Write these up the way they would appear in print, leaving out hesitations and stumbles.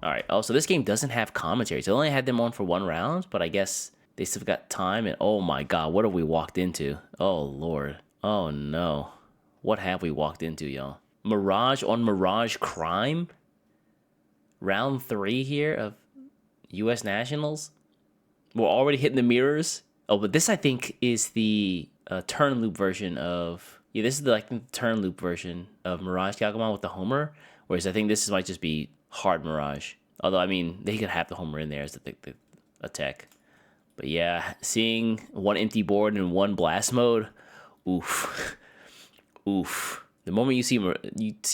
All right. Oh, so this game doesn't have commentary. So I only had them on for 1 round, but I guess they still got time. And oh my God, what have we walked into? Oh Lord. Oh no. What have we walked into, y'all? Mirage on Mirage Crime? Round 3 here of U.S. Nationals? We're already hitting the mirrors. Oh, but this I think is the turn loop version of... Yeah, this is the turn loop version of MirageGaogamon with the Homer. Whereas I think this might just be hard Mirage. Although, I mean, they could have the Homer in there as the attack. But yeah, seeing one empty board and one blast mode, oof. Oof. The moment you see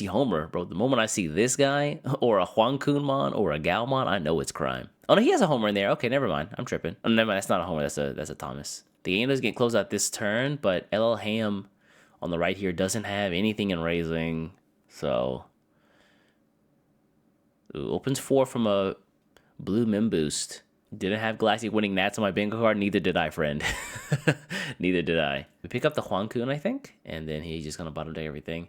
Homer, bro, the moment I see this guy, or a Huangkunmon, or a Gaomon, I know it's crime. Oh no, he has a Homer in there. Okay, never mind. I'm tripping. Oh, never mind, that's not a Homer, that's a Thomas. The game doesn't get closed out this turn, but LL Ham on the right here doesn't have anything in raising. So opens 4 from a blue Mim boost. Didn't have Glassy winning Nats on my bingo card. Neither did I, friend. Neither did I. We pick up the Huangkun, I think, and then he's just gonna bottom deck everything.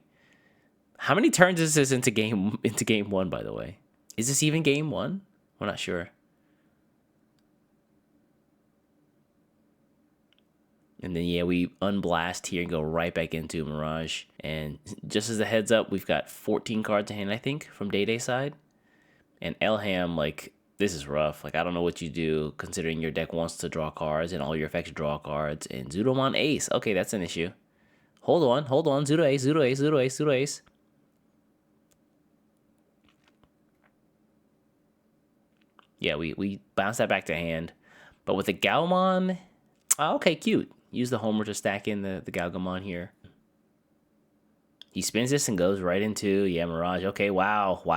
How many turns is this into game 1, by the way? Is this even game 1? We're not sure. And then yeah, we unblast here and go right back into Mirage. And just as a heads up, we've got 14 cards in hand, I think, from Day side. And Elham, like, this is rough. Like, I don't know what you do, considering your deck wants to draw cards and all your effects draw cards. And Zudomon Ace. Okay, that's an issue. Hold on. Zudo Ace. Yeah, we bounce that back to hand. But with the Gaomon, okay, cute. Use the Homer to stack in the Gaogamon here. He spins this and goes right into, yeah, Mirage. Okay, wow.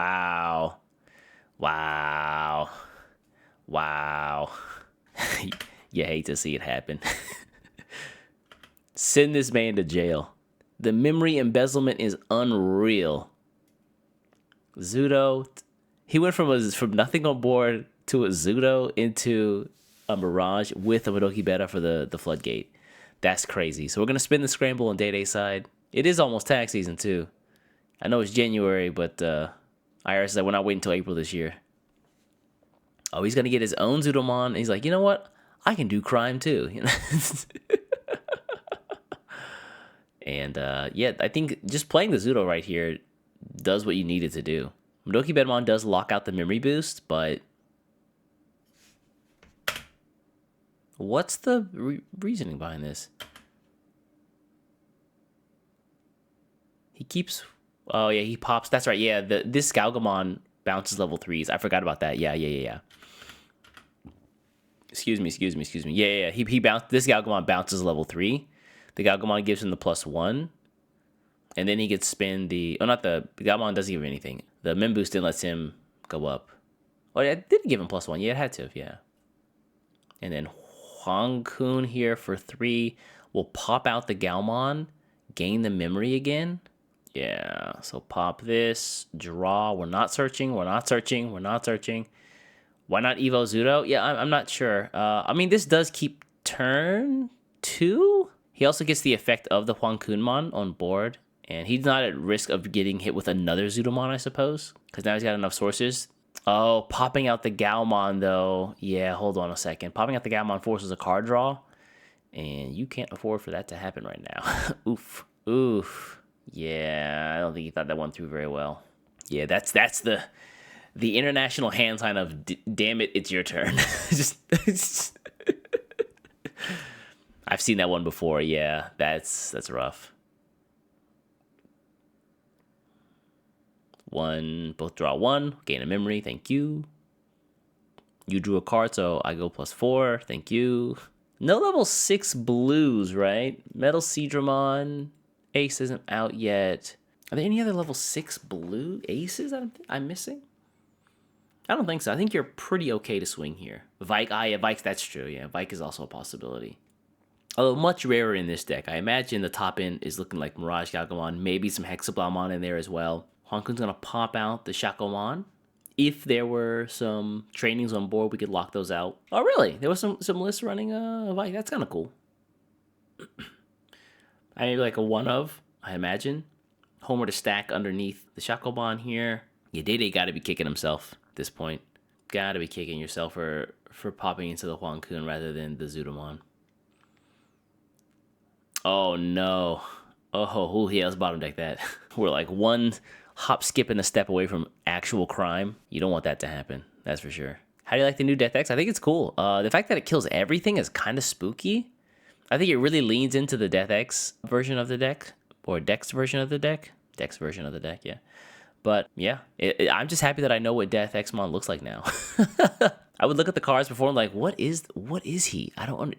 You hate to see it happen. Send this man to jail. The memory embezzlement is unreal. Zudo, he went from nothing on board to a Zudo into a Mirage with a Madoki Beta for the floodgate. That's crazy. So we're going to spin the scramble on Day side. It is almost tax season too. I know it's January, but IRS said we're not waiting until April this year. Oh, he's going to get his own Zudomon. And he's like, you know what? I can do crime too. You know? And yeah, I think just playing the Zudo right here does what you need it to do. Madoki Bedmon does lock out the memory boost, but what's the reasoning behind this? He keeps... Oh, yeah, he pops. That's right, yeah. This Gaogamon bounces level 3s. I forgot about that. Yeah. Excuse me. Yeah. He bounced... This Gaogamon bounces level 3. The Gaogamon gives him the +1. And then he gets spin the... Oh, not the... Gaogamon doesn't give him anything. The Mim Boost then lets him go up. Oh, yeah, it didn't give him +1. Yeah, it had to, yeah. And then Huangkun here for 3 will pop out the Gaomon, gain the memory again. Yeah, so pop this, draw. We're not searching. Why not Evo Zudo? Yeah, I'm not sure. I mean, this does keep turn 2. He also gets the effect of the Huangkunmon on board, and he's not at risk of getting hit with another Zudomon, I suppose, because now he's got enough sources. Oh, popping out the Gaomon, though. Yeah, hold on a second. Popping out the Gaomon forces a card draw, and you can't afford for that to happen right now. Oof. Yeah, I don't think he thought that one through very well. Yeah, that's the international hand sign of damn it, it's your turn. I've seen that one before. Yeah, that's rough. Both draw 1, gain a memory. Thank you. You drew a card, so I go +4. Thank you. No level 6 blues, right? Metal Seadramon. Ace isn't out yet. Are there any other level 6 blue aces I'm missing? I don't think so. I think you're pretty okay to swing here. Vike, Vike, that's true. Yeah, Vike is also a possibility. Although much rarer in this deck. I imagine the top end is looking like MirageGaogamon, maybe some Hexablaumon in there as well. Honkun's going to pop out the Shakomon. If there were some trainings on board, we could lock those out. Oh, really? There was some lists running Vike. That's kind of cool. I maybe like a one of, I imagine. Homer to stack underneath the Shakomon here. Yeah, Day got to be kicking himself. at this point. Gotta be kicking yourself for popping into the Huangkun rather than the Zudamon. Oh no. Oh, yeah, let's bottom deck that. We're like one hop, skip, and a step away from actual crime. You don't want that to happen, that's for sure. How do you like the new Death X? I think it's cool. The fact that it kills everything is kind of spooky. I think it really leans into the Death X version of the deck, or Dex version of the deck. Dex version of the deck, yeah. But yeah, I'm just happy that I know what Death Xmon looks like now. I would look at the cards before and like, what is he? I don't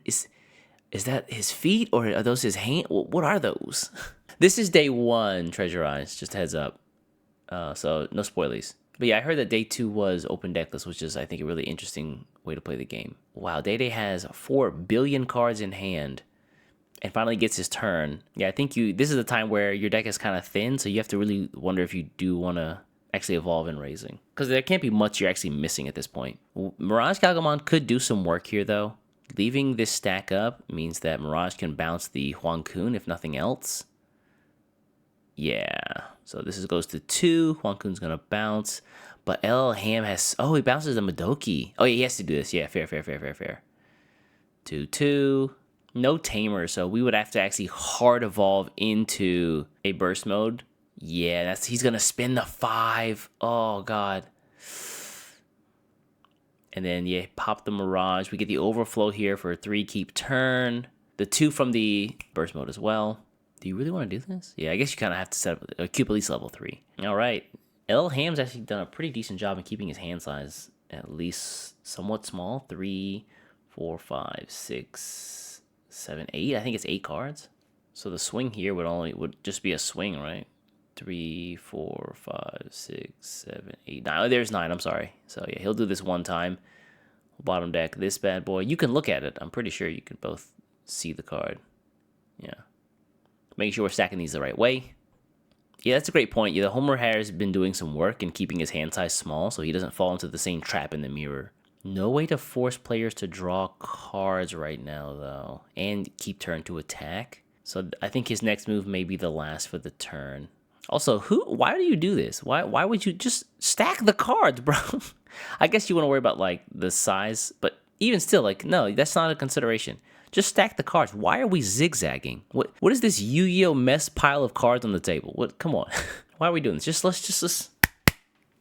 is that his feet or are those his hand? What are those? This is day 1, Treasure Eyes. Just a heads up. So no spoilies. But yeah, I heard that day 2 was open decklist, which is, I think, a really interesting way to play the game. Wow, Day has 4 billion cards in hand and finally gets his turn. Yeah, I think this is the time where your deck is kind of thin, so you have to really wonder if you do want to actually evolve in raising. Because there can't be much you're actually missing at this point. MirageGaogamon could do some work here, though. Leaving this stack up means that Mirage can bounce the Huangkun, if nothing else. Yeah, so this goes to 2. Huangkun's gonna bounce, but El Ham has. Oh, he bounces the Madoki. Oh, yeah, he has to do this. Yeah, fair. 2/2. No Tamer, so we would have to actually hard evolve into a burst mode. Yeah, he's gonna spin the 5. Oh god. And then yeah, pop the Mirage. We get the overflow here for a 3 keep turn. The 2 from the burst mode as well. Do you really want to do this? Yeah, I guess you kind of have to set up a cube at least level 3. All right. El Ham's actually done a pretty decent job in keeping his hand size at least somewhat small. 3, 4, 5, 6, 7, 8. I think it's 8 cards. So the swing here would just be a swing, right? 3, 4, 5, 6, 7, 8, 9. Oh, there's 9. I'm sorry. So yeah, he'll do this one time. Bottom deck this bad boy. You can look at it. I'm pretty sure you can both see the card. Yeah. Making sure we're stacking these the right way. Yeah, that's a great point. Yeah, the Homer has been doing some work in keeping his hand size small so he doesn't fall into the same trap in the mirror. No way to force players to draw cards right now, though, and keep turn to attack. So I think his next move may be the last for the turn. Also, why do you do this? Why would you just stack the cards, bro? I guess you want to worry about, like, the size, but even still, like, no, that's not a consideration. Just stack the cards. Why are we zigzagging? What is this Yu-Gi-Oh mess pile of cards on the table? Come on. Why are we doing this? Let's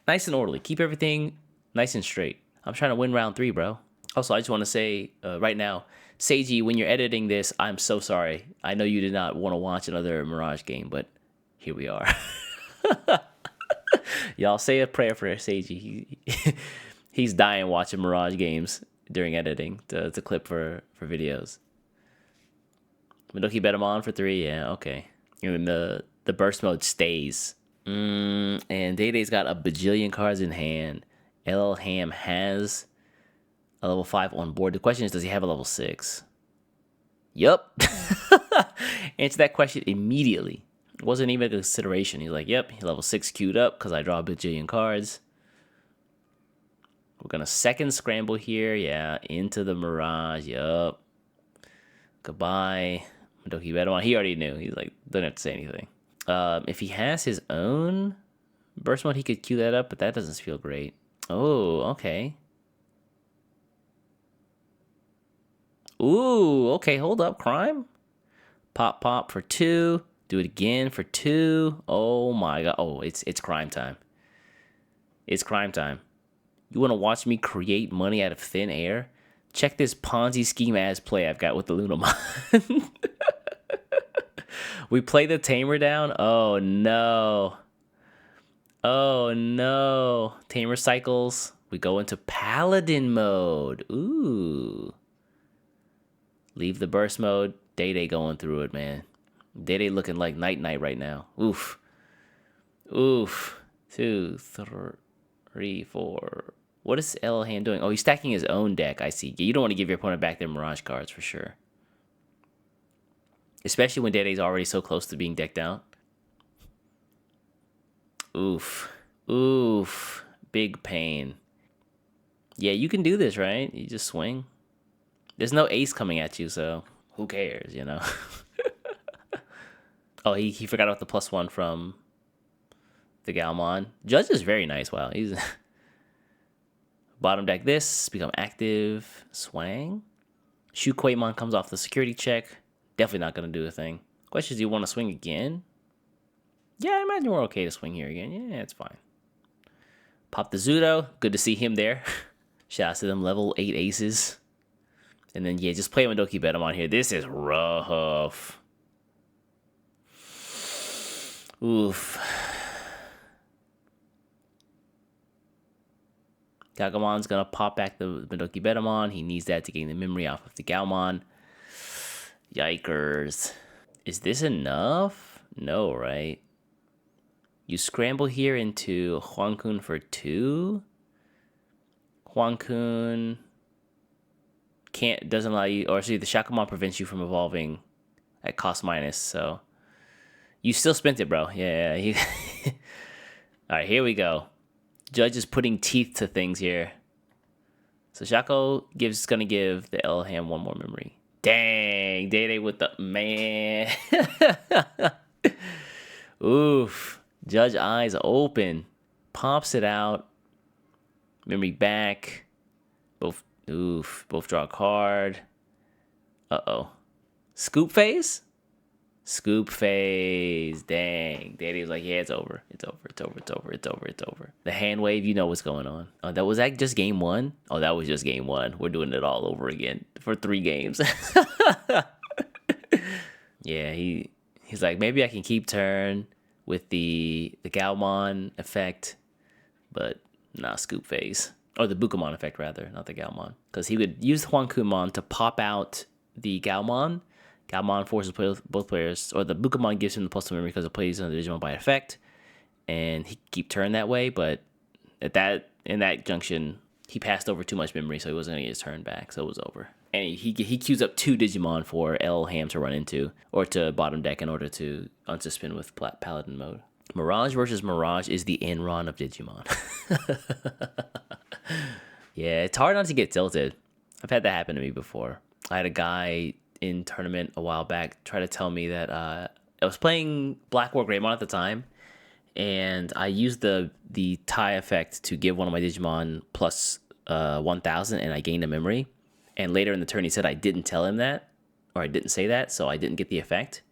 nice and orderly. Keep everything nice and straight. I'm trying to win round 3, bro. Also, I just want to say right now, Seiji, when you're editing this, I'm so sorry. I know you did not want to watch another Mirage game, but here we are. Y'all say a prayer for Seiji. He's dying watching Mirage games during editing to clip for videos. Madoki Betamon for 3, yeah, okay. And then the burst mode stays. And Day's got a bajillion cards in hand. LL Ham has a level 5 on board. The question is, does he have a level 6? Yup. Answer that question immediately. It wasn't even a consideration. He's like, yep, he level 6 queued up because I draw a bajillion cards. We're going to second scramble here. Yeah, into the Mirage. Yup. Goodbye. Madoki Betamon. He already knew. He's like, don't have to say anything. If he has his own burst mode, he could queue that up, but that doesn't feel great. Oh, okay. Ooh, okay, hold up. Crime? Pop for 2. Do it again for 2. Oh my god. Oh, it's crime time. It's crime time. You want to watch me create money out of thin air? Check this Ponzi scheme ass play I've got with the Lunamon. We play the Tamer down. Oh no. Oh no. Tamer cycles. We go into Paladin mode. Ooh. Leave the burst mode. Day going through it, man. Day looking like night right now. Oof. Oof. 2, 3, 4. What is El Hand doing? Oh, he's stacking his own deck. I see. You don't want to give your opponent back their Mirage cards for sure. Especially when Day's already so close to being decked out. Oof. Oof. Big pain. Yeah, you can do this, right? You just swing. There's no ace coming at you, so who cares, you know? Oh, he forgot about the +1 from the Gaomon. Judge is very nice. Wow, he's Bottom deck this, become active, swang. Shukuemon comes off the security check. Definitely not going to do a thing. Question is, do you want to swing again? Yeah, I imagine we're okay to swing here again. Yeah, it's fine. Pop the Zudo. Good to see him there. Shout out to them level 8 aces. And then, yeah, just play Madoki Betamon here. This is rough. Oof. Gaogamon's going to pop back the Madoki Betamon. He needs that to gain the memory off of the Gaomon. Yikers. Is this enough? No, right? You scramble here into Huankun for 2. Huankun doesn't allow you, or see, the Shakomon prevents you from evolving at cost minus, so you still spent it, bro. Yeah. All right, here we go. Judge is putting teeth to things here. So Shaco is gonna give the Elham one more memory. Dang, Day with the man. Oof. Judge eyes open. Pops it out. Memory back. Both draw a card. Uh-oh. Scoop phase? Scoop phase. Dang. Daddy was like, yeah, it's over. It's over. The hand wave, you know what's going on. Oh, was that just game 1? Oh, that was just game 1. We're doing it all over again for 3 games. Yeah, he's like, maybe I can keep turn with the Gaomon effect, but nah, scoop phase. Or the Bukamon effect, rather, not the Gaomon. Because he would use the Huankumon to pop out the Gaomon. Gaomon forces both players, or the Bukamon gives him the plus 2 memory because it plays on the Digimon by effect, and he keep turn that way. But in that junction, he passed over too much memory, so he wasn't gonna get his turn back, so it was over. And he queues up 2 Digimon for Elham to run into, or to bottom deck in order to unsuspend with Paladin mode. Mirage versus Mirage is the Enron of Digimon. Yeah, it's hard not to get tilted. I've had that happen to me before. I had a guy in tournament a while back try to tell me that I was playing Black War Greymon at the time, and I used the tie effect to give one of my Digimon plus 1,000, and I gained a memory. And later in the turn, he said I didn't tell him that, or I didn't say that, so I didn't get the effect.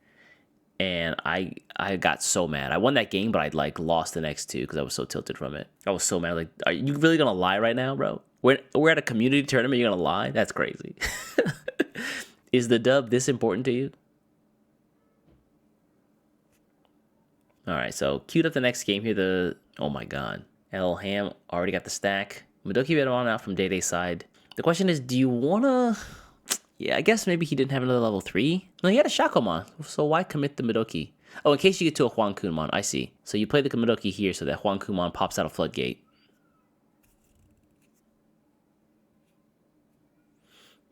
And I got so mad. I won that game, but I lost the next 2 because I was so tilted from it. I was so mad. Like, are you really gonna lie right now, bro? We're at a community tournament. You're gonna lie? That's crazy. Is the dub this important to you? All right, so queued up the next game here. Oh my god, Elham already got the stack. Madoki Betamon out from Day side. The question is, do you wanna? Yeah, I guess maybe he didn't have another level 3. No, he had a Shakomon, so why commit the Madoki? Oh, in case you get to a Huankumon, I see. So you play the Madoki here so that Huankumon pops out a floodgate.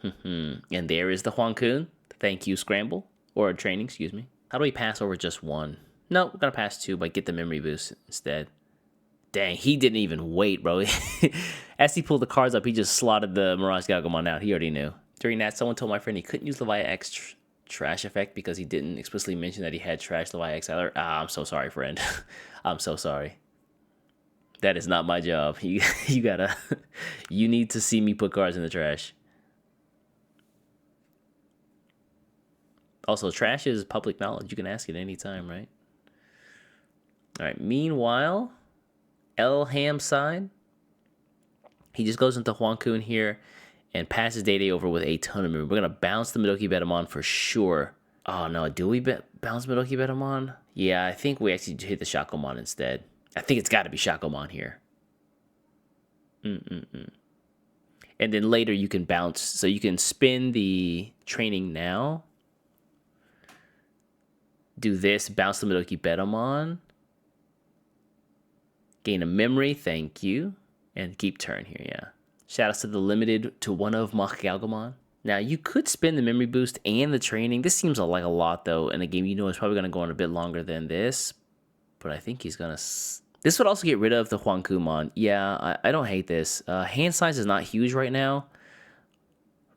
And there is the Huankun. Thank you, Scramble. Or training, excuse me. How do we pass over just 1? No, we're going to pass 2, but get the memory boost instead. Dang, he didn't even wait, bro. As he pulled the cards up, he just slotted the MirageGaogamon out. He already knew. During that, someone told my friend he couldn't use the Leviathan X trash effect because he didn't explicitly mention that he had trash Leviathan X. I'm so sorry, friend. I'm so sorry. That is not my job. You need to see me put cards in the trash. Also, trash is public knowledge. You can ask it any time, right? All right. Meanwhile, Elham side, he just goes into Huankun here and passes Day over with a ton of memory. We're going to bounce the Madoki Betamon for sure. Oh, no. Do we bounce Madoki Betamon? Yeah, I think we actually hit the Shakomon instead. I think it's got to be Shakomon here. And then later you can bounce. So you can spin the training now. Do this. Bounce the Madoki Betamon. Gain a memory. Thank you. And keep turn here, yeah. Shoutouts to the limited to one of MirageGaogamon. Now, you could spin the memory boost and the training. This seems like a lot, though, in a game you know is probably going to go on a bit longer than this. But I think he's going to... This would also get rid of the Huankumon. Yeah, I don't hate this. Hand size is not huge right now.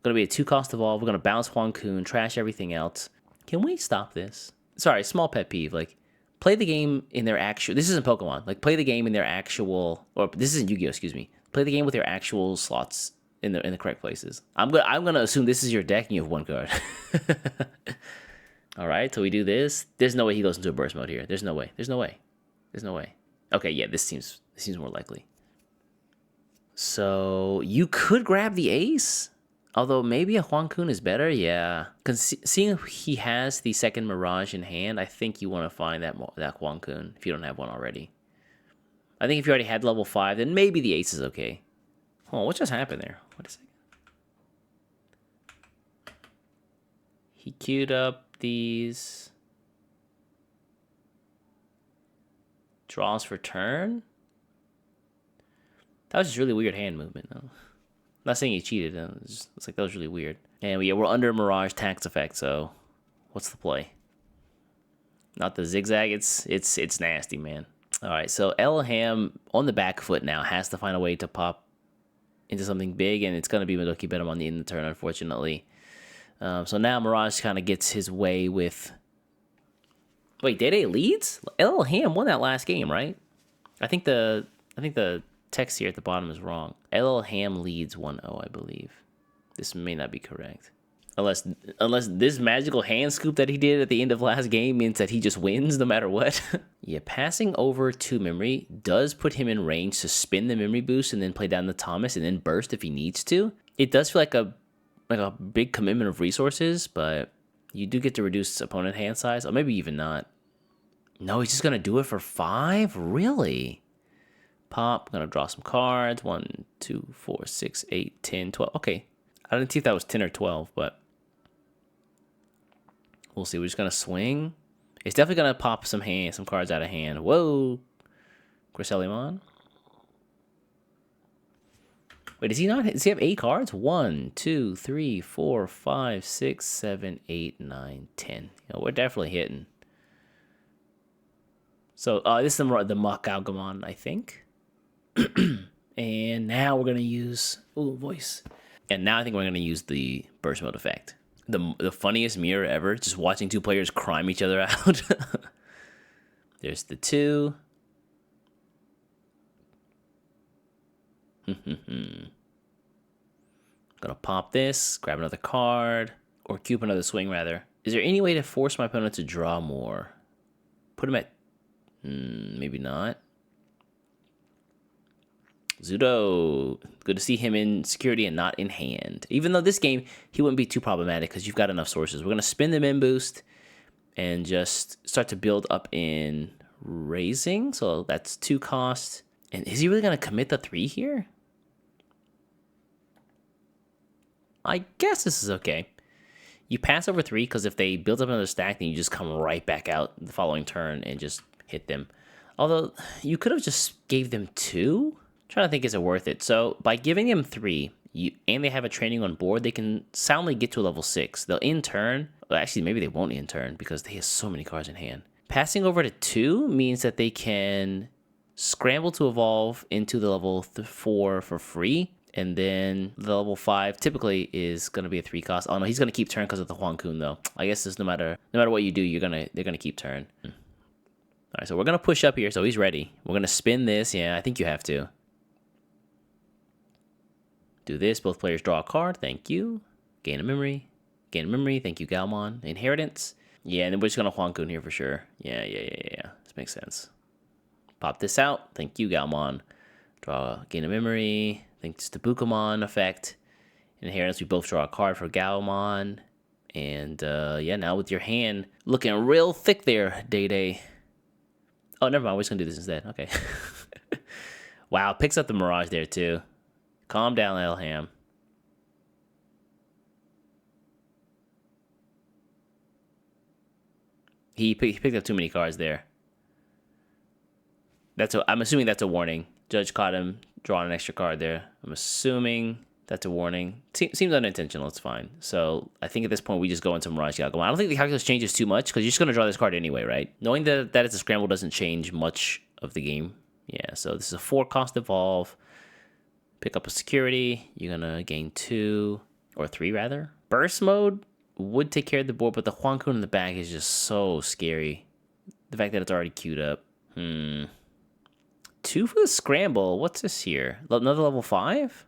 Going to be a 2-cost evolve. We're going to bounce Huankun, trash everything else. Can we stop this? Sorry, small pet peeve. Like, play the game in their actual... This isn't Pokemon. Like, play the game in their actual... Or this isn't Yu-Gi-Oh, excuse me. Play the game with your actual slots in the correct places. I'm gonna assume this is your deck and you have one card. All right, so we do this. There's no way he goes into a burst mode here. There's no way. There's no way. There's no way. Okay, yeah, this seems more likely. So you could grab the ace, although maybe a Huang Kun is better. Yeah, because seeing he has the second Mirage in hand, I think you want to find that Huang Kun if you don't have one already. I think if you already had level 5, then maybe the ace is okay. Oh, what just happened there? What is it? He queued up these draws for turn. That was just really weird hand movement. No. I'm not saying he cheated. It's like that was really weird. And we're under Mirage tax effect, so what's the play? Not the zigzag. It's nasty, man. All right, so Elham on the back foot now has to find a way to pop into something big, and it's going to be Madoki Bedam on the end of the turn, unfortunately. So now Mirage kind of gets his way with... Wait, Day leads? Elham won that last game, right? I think the text here at the bottom is wrong. Elham leads 1-0, I believe. This may not be correct. Unless this magical hand scoop that he did at the end of last game means that he just wins no matter what. Yeah, passing over 2 memory does put him in range to spin the memory boost and then play down the Thomas and then burst if he needs to. It does feel like a big commitment of resources, but you do get to reduce opponent hand size, or maybe even not. No, he's just gonna do it for 5? Really? Pop, gonna draw some cards. 1, 2, 4, 6, 8, 10, 12. Okay. I didn't see if that was 10 or 12, but we'll see. We're just gonna swing. It's definitely gonna pop some cards out of hand. Whoa, FenriLoogamon. Wait, does he not? Does he have 8 cards? 1, 2, 3, 4, 5, 6, 7, 8, 9, 10. We're definitely hitting. So this is the MirageGaogamon, I think. And now we're gonna use voice. And now I think we're gonna use the burst mode effect. The funniest mirror ever, just watching 2 players crime each other out. There's the 2. Gonna pop this, grab another card, or cue up another swing rather. Is there any way to force my opponent to draw more? Put him at, maybe not. Zudo, good to see him in security and not in hand. Even though this game, he wouldn't be too problematic because you've got enough sources. We're going to spin the min boost and just start to build up in raising. So that's 2 cost. And is he really going to commit the 3 here? I guess this is okay. You pass over 3 because if they build up another stack, then you just come right back out the following turn and just hit them. Although you could have just gave them 2. Trying to think, is it worth it? So by giving them 3, and they have a training on board, they can soundly get to a level 6. They'll in turn. Well, actually, maybe they won't in turn because they have so many cards in hand. Passing over to 2 means that they can scramble to evolve into the level 4 for free, and then the level 5 typically is going to be a 3 cost. Oh no, he's going to keep turn because of the Huang Kun though. I guess it's no matter what you do, they're gonna keep turn. All right, so we're gonna push up here. So he's ready. We're gonna spin this. Yeah, I think you have to. Do this. Both players draw a card. Thank you. Gain a memory. Gain a memory. Thank you, Gaomon. Inheritance. Yeah, and then we're just going to Huang Kun here for sure. Yeah. This makes sense. Pop this out. Thank you, Gaomon. Draw, gain a memory. Thanks to Bukamon effect. Inheritance, we both draw a card for Gaomon. And yeah, now with your hand looking real thick there, Day. Oh, never mind. We're just going to do this instead. Okay. Wow, picks up the Mirage there too. Calm down, Elham. He picked up too many cards there. I'm assuming that's a warning. Judge caught him drawing an extra card there. I'm assuming that's a warning. Seems unintentional. It's fine. So I think at this point we just go into MirageGaogamon. I don't think the calculus changes too much because you're just going to draw this card anyway, right? Knowing that it's a scramble doesn't change much of the game. Yeah, so this is a 4 cost evolve. Pick up a security. You're going to gain 2 or 3 rather. Burst mode would take care of the board, but the Huang Kun in the back is just so scary. The fact that it's already queued up. 2 for the scramble. What's this here? Another level 5?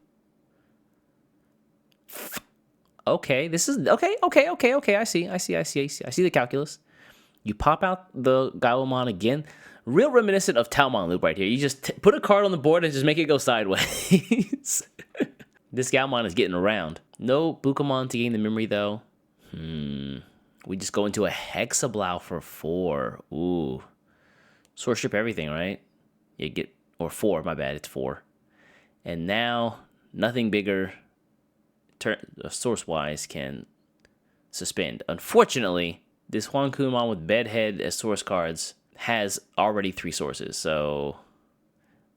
Okay, this is okay. I see the calculus. You pop out the Gaomon again. Real reminiscent of Taomon loop right here. You just put a card on the board and just make it go sideways. This Gaomon is getting around. No Bukamon to gain the memory though. We just go into a Hexablow for 4. Ooh. Source strip everything, right? You get, or 4, my bad, it's 4. And now, nothing bigger, source-wise, can suspend. Unfortunately, this Huankumon with Bedhead as source cards has already 3 sources, so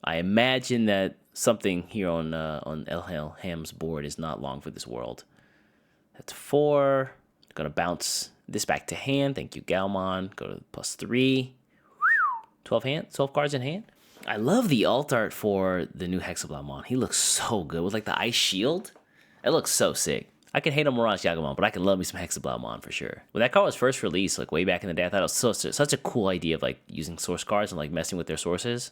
I imagine that something here on El Ham's board is not long for this world. That's 4. Gonna bounce this back to hand. Thank you, Galmon. Go to +3. 12 cards in hand. I love the alt art for the new Hexablow. He looks so good with like the ice shield. It looks so sick. I can hate on MirageGaogamon, but I can love me some Hexablow for sure. When that card was first released, like way back in the day, I thought it was such a cool idea of like using source cards and like messing with their sources.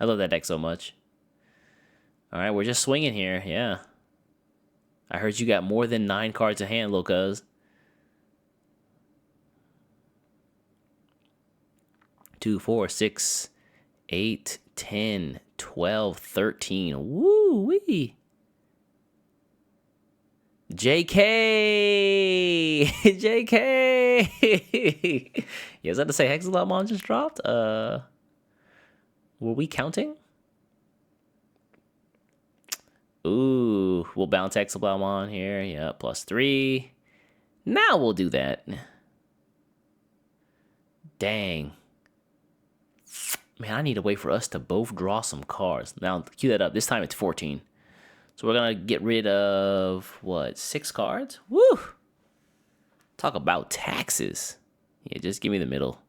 I love that deck so much. All right, we're just swinging here. Yeah. I heard you got more than 9 cards in hand, little cuz. 2, 4, 6, 8, 10, 12, 13. Woo-wee. JK! JK! Yeah, is that to say Hexalotmon just dropped? Were we counting? Ooh, we'll bounce Hexalotmon here. Yeah, +3. Now we'll do that. Dang. Man, I need to wait for us to both draw some cards. Now, cue that up. This time it's 14. So we're going to get rid of, what, 6 cards? Woo! Talk about taxes. Yeah, just give me the middle.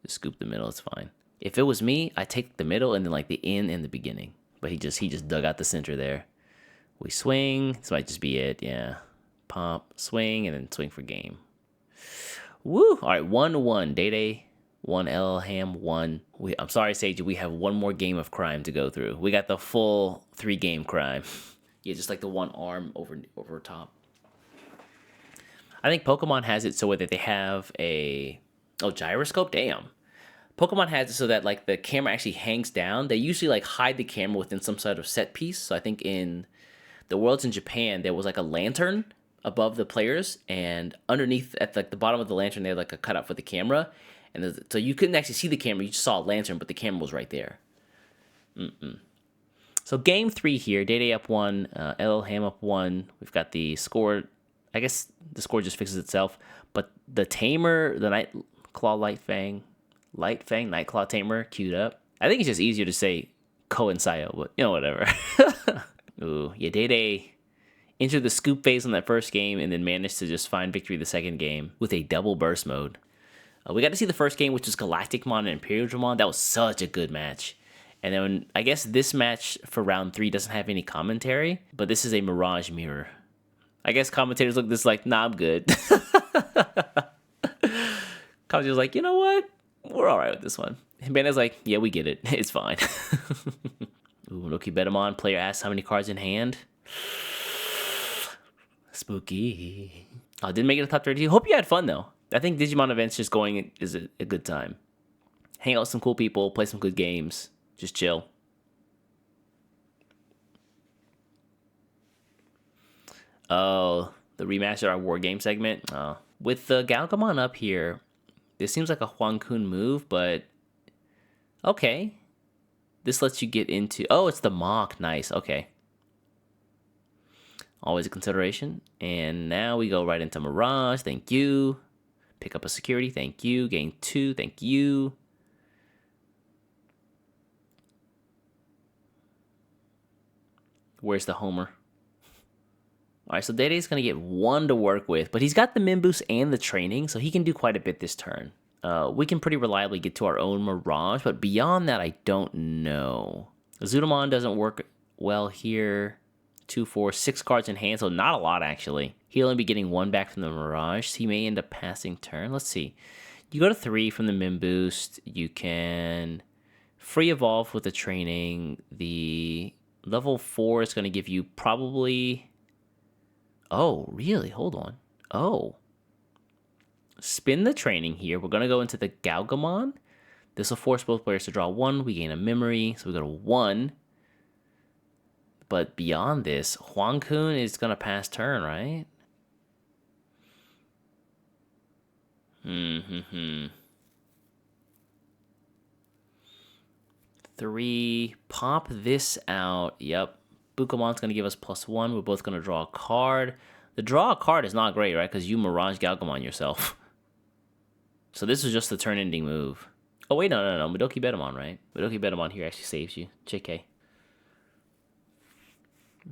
Just scoop the middle. It's fine. If it was me, I'd take the middle and then, like, the end and the beginning. But he just dug out the center there. We swing. This might just be it. Yeah. Pump, swing, and then swing for game. Woo! All right, 1-1. Day. 1 El Ham 1. I'm sorry, Sage, we have one more game of crime to go through. We got the full 3-game crime. Yeah, just like the one arm over top. I think Pokemon has it so that they have a gyroscope. Damn. Pokemon has it so that like the camera actually hangs down. They usually like hide the camera within some sort of set piece. So I think in the Worlds in Japan there was like a lantern above the players, and underneath at like the bottom of the lantern they had like a cutout for the camera. And so you couldn't actually see the camera. You just saw a lantern, but the camera was right there. So game 3 here. Day up 1. El Ham up 1. We've got the score. I guess the score just fixes itself. But the Tamer, the Nightclaw Nightclaw Tamer queued up. I think it's just easier to say Koensayo, but you know, whatever. Ooh, yeah, Day entered the scoop phase on that first game and then managed to just find victory the second game with a double burst mode. We got to see the first game, which was Galacticmon and MirageGaogamon. That was such a good match. And then I guess this match for round 3 doesn't have any commentary, but this is a Mirage mirror. I guess commentators look at this like, nah, I'm good. Commentators like, you know what? We're all right with this one. And Bandai's like, yeah, we get it. It's fine. Ooh, Noki Betamon. Player asks how many cards in hand. Spooky. Oh, didn't make it to top 30. Hope you had fun, though. I think Digimon events just going is a good time. Hang out with some cool people, play some good games, just chill. Oh, the remaster our war game segment. With the Gaogamon up here, this seems like a Huankun move, but okay. This lets you get into... Oh, it's the Mach. Nice. Okay. Always a consideration. And now we go right into Mirage. Thank you. Pick up a security. Thank you. Gain 2. Thank you. Where's the Homer? All right, so Dede's going to get 1 to work with, but he's got the Mimboost and the training, so he can do quite a bit this turn. We can pretty reliably get to our own Mirage, but beyond that, I don't know. Zudamon doesn't work well here. 2, 4, 6 cards in hand, so not a lot, actually. He'll only be getting 1 back from the Mirage, so he may end up passing turn. Let's see. You go to 3 from the Mimboost. You can free evolve with the training. The level 4 is going to give you probably... Oh, really? Hold on. Oh. Spin the training here. We're going to go into the Gaogamon. This will force both players to draw 1. We gain a memory, so we go to 1. But beyond this, Huang Kun is going to pass turn, right? 3. Pop this out. Yep. Bukamon's going to give us +1. We're both going to draw a card. The draw a card is not great, right? Because you MirageGaogamon yourself. So this is just the turn-ending move. Oh, wait, no. Madoki Betamon, right? Madoki Betamon here actually saves you. JK.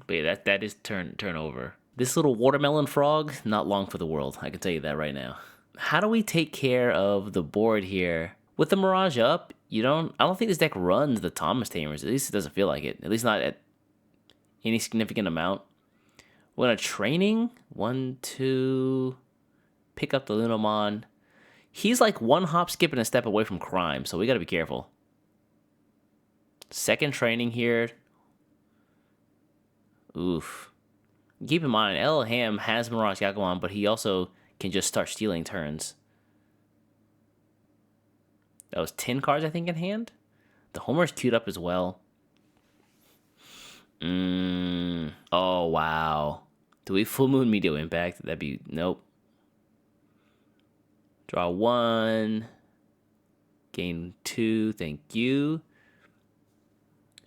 But yeah, that is turnover. This little watermelon frog, not long for the world. I can tell you that right now. How do we take care of the board here? With the Mirage up, I don't think this deck runs the Thomas Tamers. At least it doesn't feel like it. At least not at any significant amount. We're going to training. 1, 2. Pick up the Lunamon. He's like 1 hop, skip, and a step away from crime, so we got to be careful. Second training here. Oof. Keep in mind, El Ham has MirageGaogamon, but he also can just start stealing turns. That was 10 cards, I think, in hand. The Homer's queued up as well. Oh, wow. Do we Full Moon Meteor Impact? That'd be... Nope. Draw 1. Gain 2. Thank you.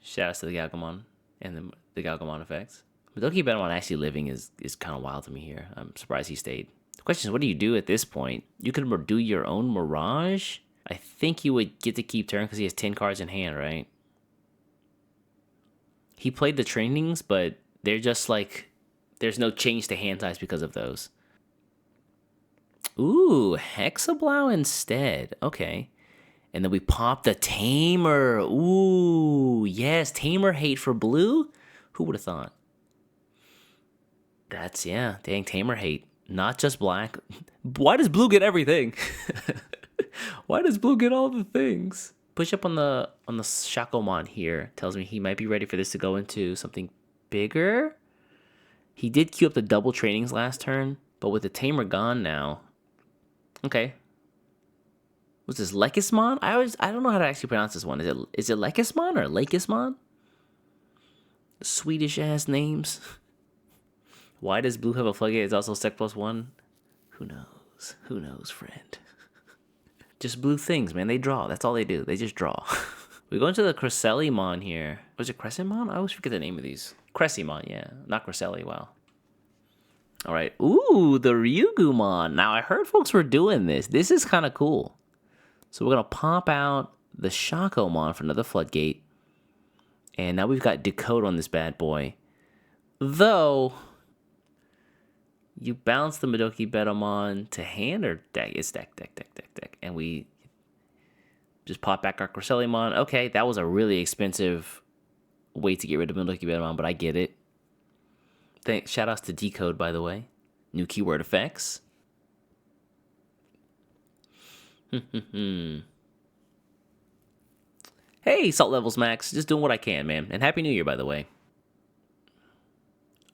Shoutouts to the Gaogamon and the Gaogamon effects. Madoki Betamon actually living is kind of wild to me here. I'm surprised he stayed. The question is, what do you do at this point? You could do your own Mirage? I think you would get to keep turn because he has 10 cards in hand, right? He played the trainings, but they're just like... There's no change to hand size because of those. Ooh, Hexablow instead. Okay. And then we pop the Tamer. Ooh, yes. Tamer hate for blue? Who would have thought? That's, yeah. Dang, Tamer hate. Not just black. Why does blue get everything? Why does blue get all the things? Push up on the Shakomon here. Tells me he might be ready for this to go into something bigger. He did queue up the double trainings last turn, but with the Tamer gone now. Okay. What's this, Lekismon? I don't know how to actually pronounce this one. Is it Lekismon or Lakismon? Swedish ass names. Why does blue have a floodgate? It's also sec +1. Who knows? Who knows, friend? Just blue things, man. They draw. That's all they do. They just draw. We go into the Cresselimon here. Was it Crescimon? I always forget the name of these. Cressimon, yeah. Not Cresselie, wow. All right. Ooh, the Ryugumon. Now, I heard folks were doing this. This is kind of cool. So we're going to pop out the Shakomon for another floodgate. And now we've got Decode on this bad boy. Though, you bounce the Madoki Betamon to hand or deck? It's deck. And we just pop back our Cresselimon. Okay, that was a really expensive way to get rid of Madoki Betamon, but I get it. Shoutouts to Decode, by the way. New keyword effects. Hey, Salt Levels Max. Just doing what I can, man. And Happy New Year, by the way.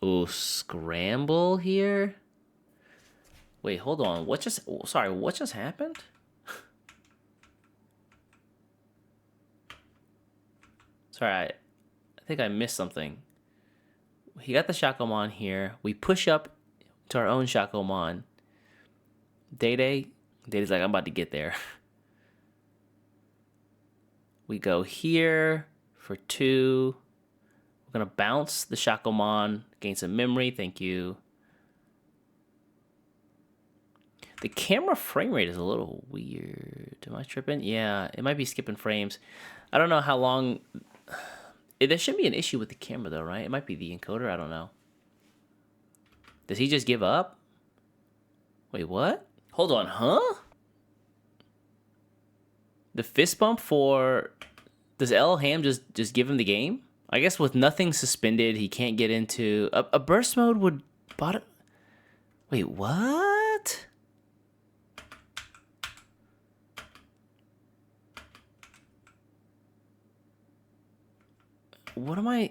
Oh, Scramble here? Wait, hold on. What just happened? Sorry, I think I missed something. He got the Shakomon here. We push up to our own Shakomon. Day's like, I'm about to get there. We go here for 2. We're going to bounce the Shakomon, gain some memory. Thank you. The camera frame rate is a little weird. Am I tripping? Yeah, it might be skipping frames. I don't know how long... There shouldn't be an issue with the camera, though, right? It might be the encoder. I don't know. Does he just give up? Wait, what? Hold on, huh? The fist bump for... Does El Ham just give him the game? I guess with nothing suspended, he can't get into... A burst mode would... Wait, what? What am I...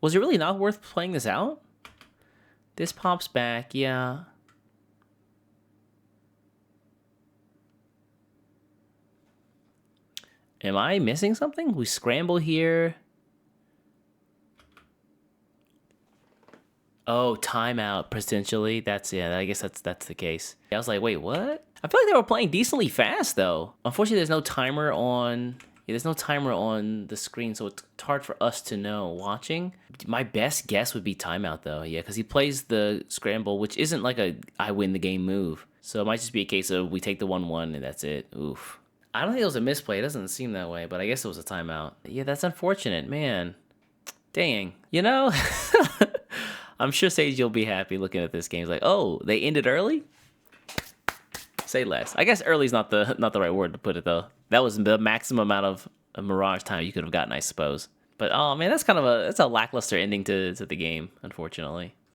Was it really not worth playing this out? This pops back, yeah. Am I missing something? We scramble here. Oh, timeout, potentially. That's, yeah, I guess that's the case. I was like, wait, what? I feel like they were playing decently fast, though. Unfortunately, there's no timer on... Yeah, there's no timer on the screen, so it's hard for us to know watching. My best guess would be timeout, though. Yeah, because he plays the scramble, which isn't like a I win the game move. So it might just be a case of we take the 1-1 and that's it. Oof. I don't think it was a misplay. It doesn't seem that way, but I guess it was a timeout. Yeah, that's unfortunate, man. Dang. You know? I'm sure Sage, you'll be happy looking at this game. It's like, oh, they ended early? Say less. I guess early's not the right word to put it, though. That was the maximum amount of Mirage time you could have gotten, I suppose. But oh man, that's a lackluster ending to the game, unfortunately.